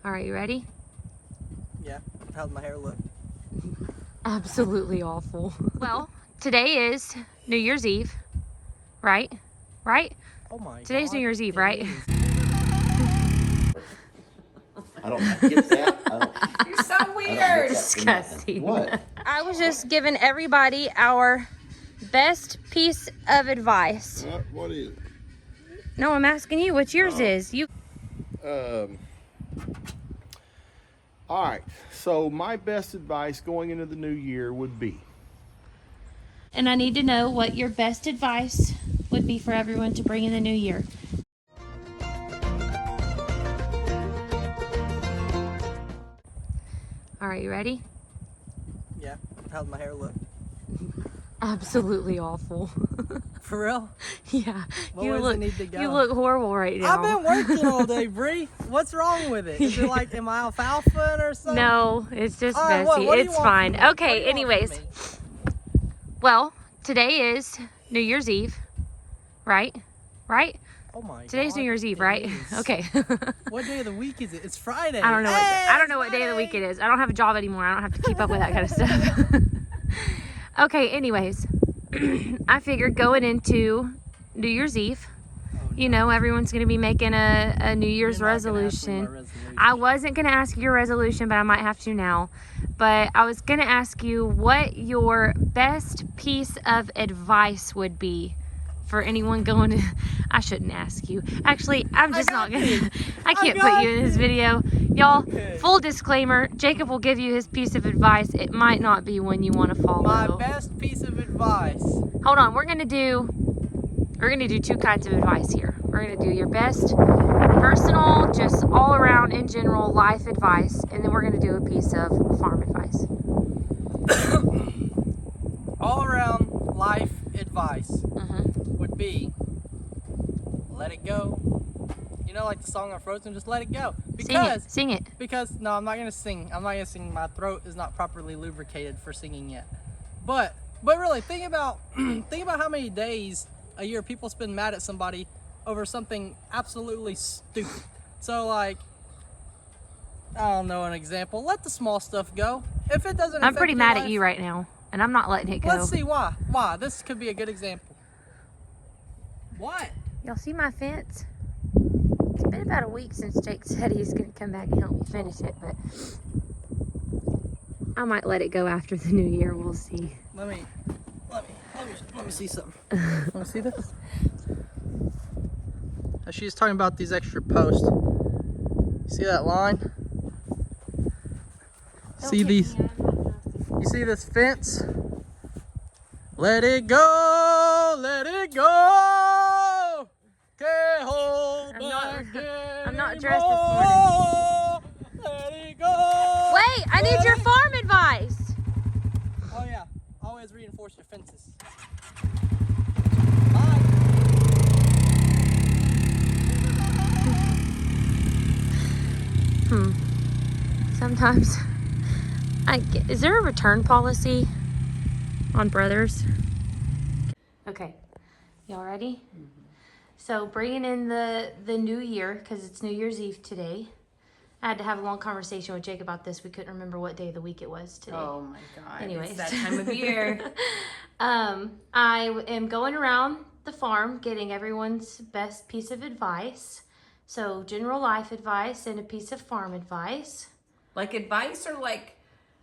All right, you ready? Yeah. How's my hair look? Absolutely awful. Well, today is New Year's Eve, right? Right? Oh my god. Today's New Year's Eve, it right? is. I don't get that. You're so I don't weird. get that for Disgusting. nothing. What? I was just giving everybody our best piece of advice. What is it? No, I'm asking you what yours is. You. All right. So my best advice going into the new year would be, And I need to know what your best advice would be for everyone to bring in the new year. All right, you ready? Yeah. How's my hair look? Absolutely awful. For real? Yeah, What you way does look it need to go? you look horrible right now. I've been working all day, Bree. What's wrong with it? Is it like, am I alfalfa or something? No, it's just All right, messy. what do you It's want fine. from me? What do Okay, you want anyways. from me? Well, today is New Year's Eve, right? Right? Oh my god. Today's New Year's Eve, it right? is. Okay. What day of the week is it? It's Friday. I don't know. Hey, I don't know what day of the week it is. I don't have a job anymore. I don't have to keep up with that kind of stuff. Okay. Anyways, I figured going into New Year's Eve, you know, everyone's gonna be making a New Year's You're not gonna ask me my resolution. resolution. I wasn't gonna ask your resolution, but I might have to now. But I was gonna ask you what your best piece of advice would be for anyone going to. I shouldn't ask you. Actually, I'm just not gonna. I can't put you in this video, y'all. Okay. Full disclaimer: Jacob will give you his piece of advice. It might not be one you want to follow. My best piece of advice. Hold on, we're gonna do two kinds of advice here. We're gonna do your best personal, just all around in general life advice, and then we're gonna do a piece of farm advice. All around life advice Mm-hmm. would be let it go. You know, like the song on Frozen, just let it go. Sing it. Because no, I'm not gonna sing. I'm not gonna sing. My throat is not properly lubricated for singing yet. But really, think about how many days a year people spend mad at somebody over something absolutely stupid. So like, I don't know an example. Let the small stuff go. If it doesn't, I'm affect pretty your mad life, at you right now, and I'm not letting it go. Let's see why. Why? This could be a good example. What? Y'all see my fence? It's been about a week since Jake said he's gonna come back and help me finish it, but I might let it go after the new year. We'll see. Let me see something. Want to see this? She's talking about these extra posts. See that line? See these? You see this fence? Let it go, let it go. Can't hold I'm not dressed this morning. Let it go. Wait, I need your farm advice. Oh yeah, always reinforce your fences. Bye. Sometimes is there a return policy on Brothers? Okay, y'all ready? So bringing in the new year, because it's New Year's Eve today. I had to have a long conversation with Jake about this. We couldn't remember what day of the week it was today. Oh my god. Anyways. It's that time of year. I am going around the farm getting everyone's best piece of advice. So general life advice and a piece of farm advice. Like advice or like,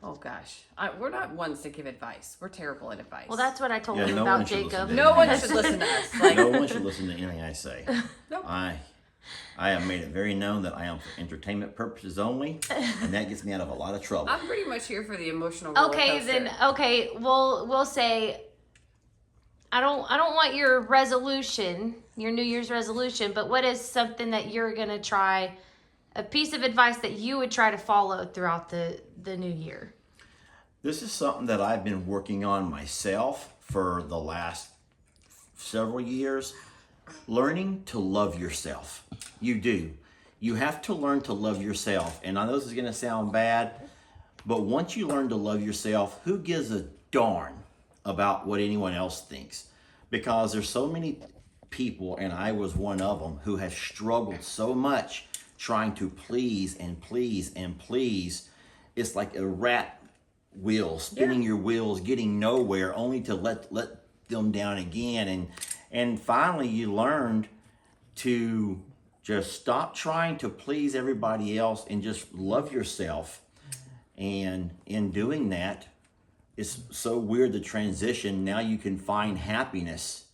oh gosh. We're not ones to give advice. We're terrible at advice. Well, that's what I told Yeah, him no about one should listen Jacob. to no one anything I should say. listen to us. Like, No one should listen to anything I say. Nope. I have made it very known that I am for entertainment purposes only, and that gets me out of a lot of trouble. I'm pretty much here for the emotional roller Okay, coaster. then okay, we'll say I don't want your resolution, your New Year's resolution, but what is something that you're gonna try, a piece of advice that you would try to follow throughout the new year? This is something that I've been working on myself for the last several years. Learning to love yourself. You do. You have to learn to love yourself. And I know this is going to sound bad, but once you learn to love yourself, who gives a darn about what anyone else thinks? Because there's so many people, and I was one of them, who have struggled so much trying to please and please and please. It's like a rat wheel, spinning your wheels, getting nowhere, only to let them down again. And finally you learned to just stop trying to please everybody else and just love yourself. And in doing that, it's so weird, the transition. Now you can find happiness.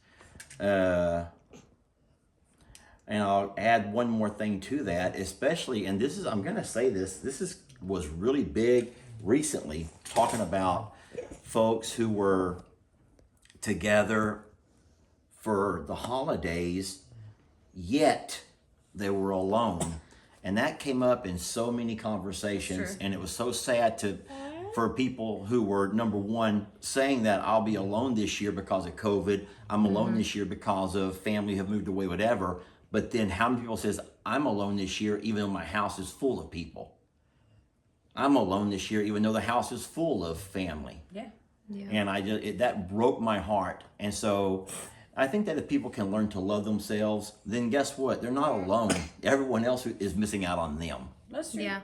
And I'll add one more thing to that, especially, and this is, I'm going to say this was really big recently, talking about folks who were together for the holidays, yet they were alone. And that came up in so many conversations. Sure. And it was so sad for people who were, number one, saying that I'll be alone this year because of COVID. I'm alone this year because of family have moved away, whatever. But then how many people says, I'm alone this year even though my house is full of people? I'm alone this year even though the house is full of family. Yeah. And that broke my heart. And so I think that if people can learn to love themselves, then guess what? They're not alone. Everyone else is missing out on them. That's true. Yeah.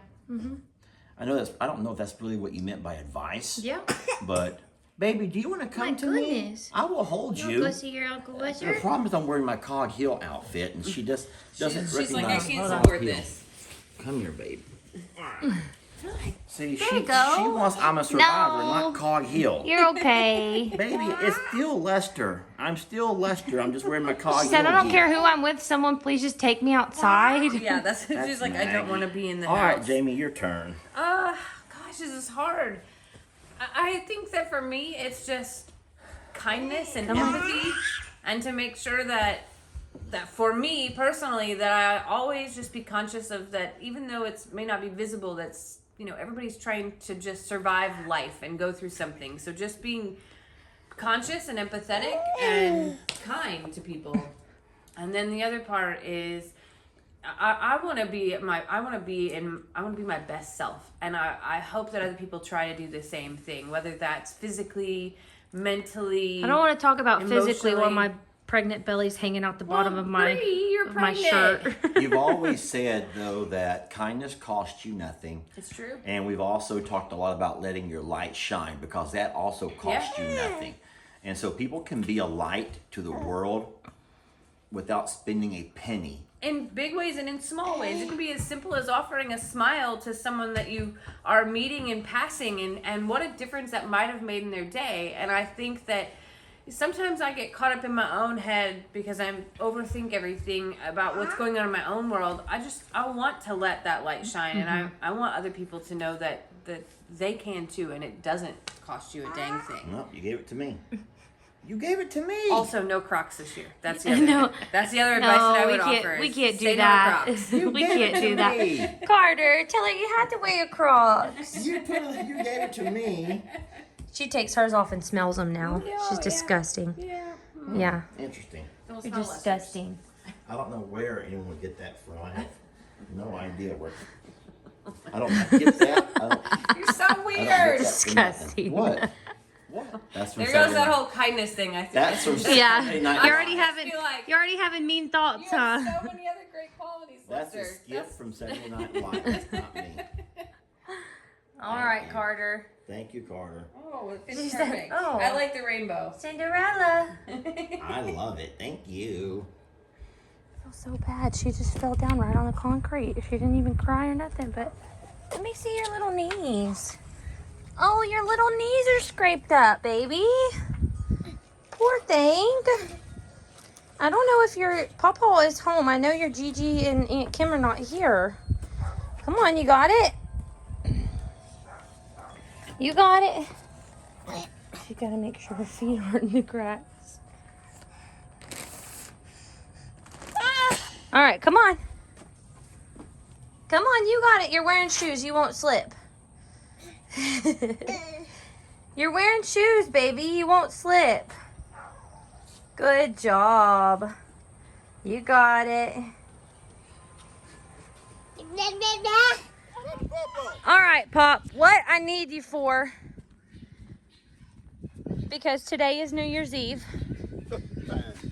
I don't know if that's really what you meant by advice. Yeah. But baby, do you want to come My to me? goodness. I will hold Go you. see your Uncle The Wizard. problem is I'm wearing my Cog Hill outfit, and she just doesn't She's like, I recognize can't Cog support Hill. this. Come here, baby. See, There she you go. wants I'm a survivor, No. not Cog Hill. You're okay. Baby, it's still Lester. I'm still Lester. I'm just wearing my Cog She said, Hill I don't gear. care who I'm with. Someone please just take me outside. Yeah, that's she's like, I don't Maggie. want to be in the All house. right, Jamie, your turn. Gosh, this is hard. I think that for me, it's just kindness and empathy, and to make sure that for me personally, that I always just be conscious of that, even though it may not be visible, that's, you know, everybody's trying to just survive life and go through something. So just being conscious and empathetic and kind to people. And then the other part is I want to be my best self, and I hope that other people try to do the same thing, whether that's physically, mentally. I don't want to talk about physically while Emotionally. my pregnant belly's hanging out the bottom of my You're of my pregnant. shirt. You've always said, though, that kindness costs you nothing. It's true. And we've also talked a lot about letting your light shine, because that also costs you nothing. And so people can be a light to the world without spending a penny. In big ways and in small ways. It can be as simple as offering a smile to someone that you are meeting in passing, and what a difference that might have made in their day. And I think that sometimes I get caught up in my own head because I overthink everything about what's going on in my own world. I want to let that light shine, and I want other people to know that they can too, and it doesn't cost you a dang thing. No, you gave it to me. You gave it to me. Also, no Crocs this year. That's the other. No. That's the other advice that I No, would we can't. offer. We is can't say do no to that. Crocs. You We gave can't it do to that. me. Carter, tell her you had to wear Crocs. You gave it to me. She takes hers off and smells them now. Yeah, She's yeah. disgusting. Yeah. Yeah, Interesting. Don't you're smell less. disgusting. I don't know where anyone would get that from. I have no idea where. I don't get that. You're so I don't weird. get that for nothing. Disgusting. What? What? That's from There goes Saturday that Night- whole kindness thing. I think. That's from Yeah, Saturday Night you're already Live. having feel like- you're already having mean thoughts, You have huh? so many other great qualities, That's a Lester. skip from Saturday Night Live. That's not me. All right, Carter. Thank you, Carter. Oh, it's She said, perfect. "Oh." I like the rainbow. Cinderella. I love it. Thank you. I feel so bad. She just fell down right on the concrete. She didn't even cry or nothing. But let me see your little knees. Oh, your little knees are scraped up, baby. Poor thing. I don't know if your Pawpaw is home. I know your Gigi and Aunt Kim are not here. Come on, you got it. You got it. You gotta make sure her feet aren't in the cracks. All right, come on. Come on, you got it. You're wearing shoes. You won't slip. You're wearing shoes, baby. You won't slip. Good job. You got it. All right, Pop. What I need you for, because today is New Year's Eve.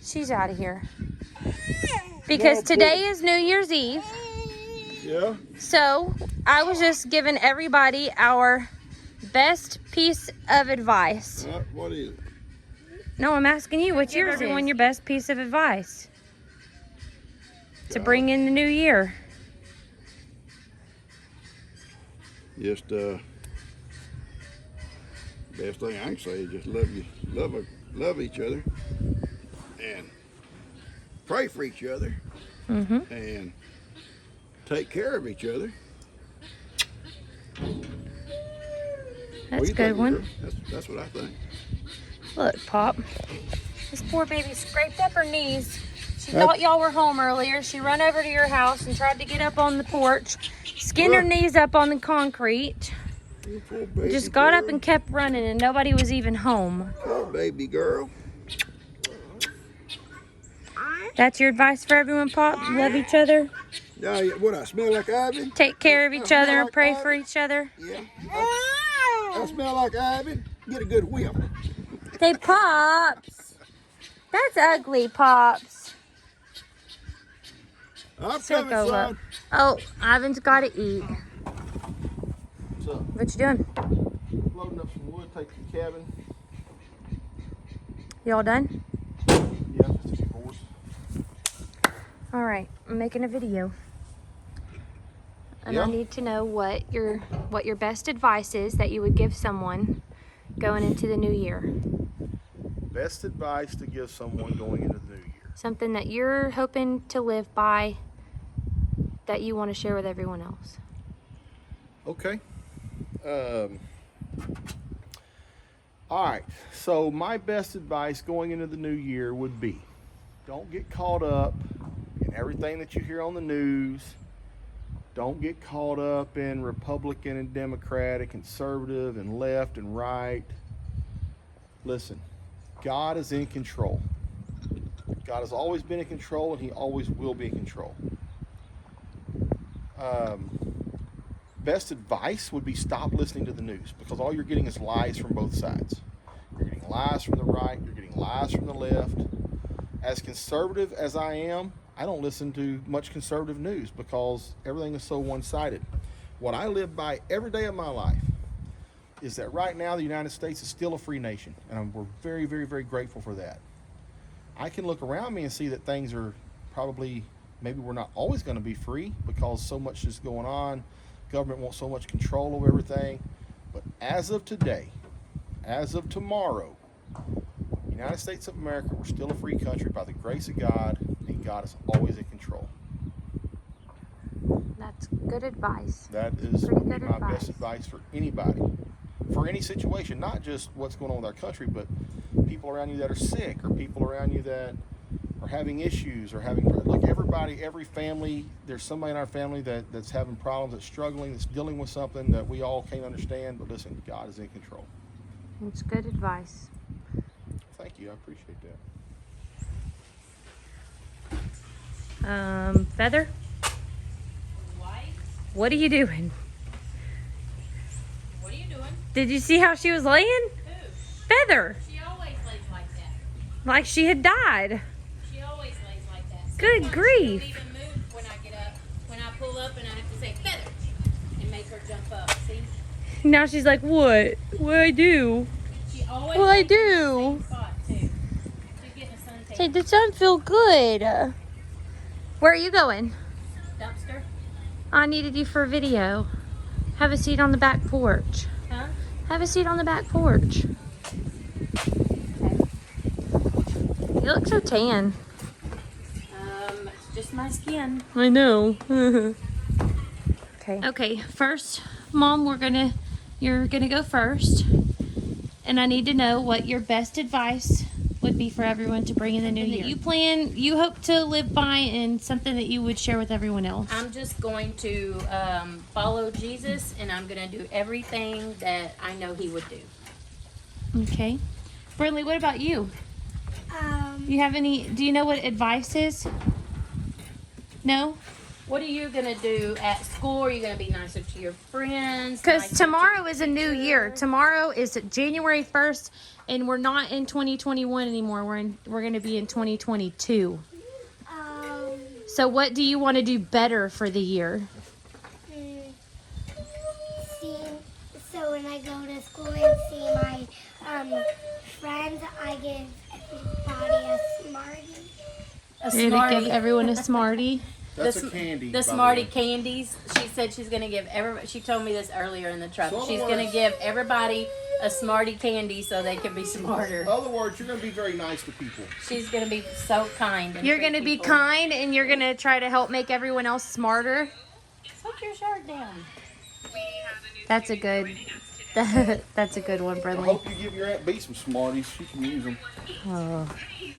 She's out of here. Because today is New Year's Eve. Yeah. So, I was just giving everybody our best piece of advice. What is it? No, I'm asking you, what's Give yours? everyone Your best piece of advice to bring in the new year. Just best thing I can say is just love each other, and pray for each other, and take care of each other. That's a good one. That's what I think. Look, Pop. This poor baby scraped up her knees. She thought y'all were home earlier. She run over to your house and tried to get up on the porch, skinned her knees up on the concrete. Poor baby Just got up girl. and kept running, and nobody was even home. Poor baby girl. That's your advice for everyone, Pop? Love each other, Yeah, what I smell like ivy? take care of each other, and pray for each other. Yeah. I smell like ivy. Get a good whiff. Hey, Pops. That's ugly, Pops. I'm So coming, go son. up. Oh, Ivan's got to eat. What's up? What you doing? Loading up some wood, take to the cabin. Y'all done? Yeah, just a few boards. All right, I'm making a video. And Yeah? I need to know what your best advice is that you would give someone going into the new year. Best advice to give someone going into the new year. Something that you're hoping to live by that you want to share with everyone else. Okay. All right. So my best advice going into the new year would be, don't get caught up in everything that you hear on the news. Don't get caught up in Republican and Democratic, conservative and left and right. Listen, God is in control. God has always been in control, and he always will be in control. Best advice would be stop listening to the news, because all you're getting is lies from both sides. You're getting lies from the right, you're getting lies from the left. As conservative as I am, I don't listen to much conservative news because everything is so one-sided. What I live by every day of my life is that right now the United States is still a free nation, and we're very, very, very grateful for that. I can look around me and see that things are probably, maybe we're not always going to be free because so much is going on. Government wants so much control over everything. But as of today, as of tomorrow, United States of America, we're still a free country by the grace of God, and God is always in control. That's good advice. That is Pretty good my advice. best advice for anybody, for any situation, not just what's going on with our country, but people around you that are sick, or people around you that are having issues, or having, look, everybody, every family, there's somebody in our family that's having problems, that's struggling, that's dealing with something that we all can't understand. But listen, God is in control. It's good advice. Thank you, I appreciate that. Feather, what are you doing? What are you doing? Did you see how she was laying? Who? Feather, She always lays like that. like she had died. She always lays like that. Good Sometimes grief. She don't even move when I get up. When I pull up and I have to say feather and make her jump up. See? Now she's like, what? What I do? She always Well, I lays in the do. same spot too. She's getting a suntan. Say, this doesn't feel good. Where are you going? Dumpster? I needed you for a video. Have a seat on the back porch. Huh? Have a seat on the back porch. You look so tan. It's just my skin. I know. Okay. Okay, first, Mom, you're gonna go first. And I need to know what your best advice would be for everyone to bring in the new year. You hope to live by, and something that you would share with everyone else. I'm just going to follow Jesus, and I'm going to do everything that I know he would do. Okay. Brinley, what about you? Do you know what advice is? No? What are you going to do at school? Are you going to be nicer to your friends? Because nicer tomorrow to is a new year. Tomorrow is January 1st, and we're not in 2021 anymore. We're going to be in 2022. So what do you want to do better for the year? So when I go to school and see my friends, I give everybody a Smartie. A You're gonna give Smartie. everyone a Smartie. That's a candy. The by Smartie way. candies. She said she's gonna give everybody. She told me this earlier in the truck. So She's otherwise- gonna give everybody a Smartie candy so they can be smarter. In other words, you're going to be very nice to people. She's gonna be so kind. And You're treat gonna be people. kind and you're gonna try to help make everyone else smarter. Put your shirt down. That's a good. That's a good one, I Brinley. hope you give your Aunt B some Smarties. She can use them. Oh.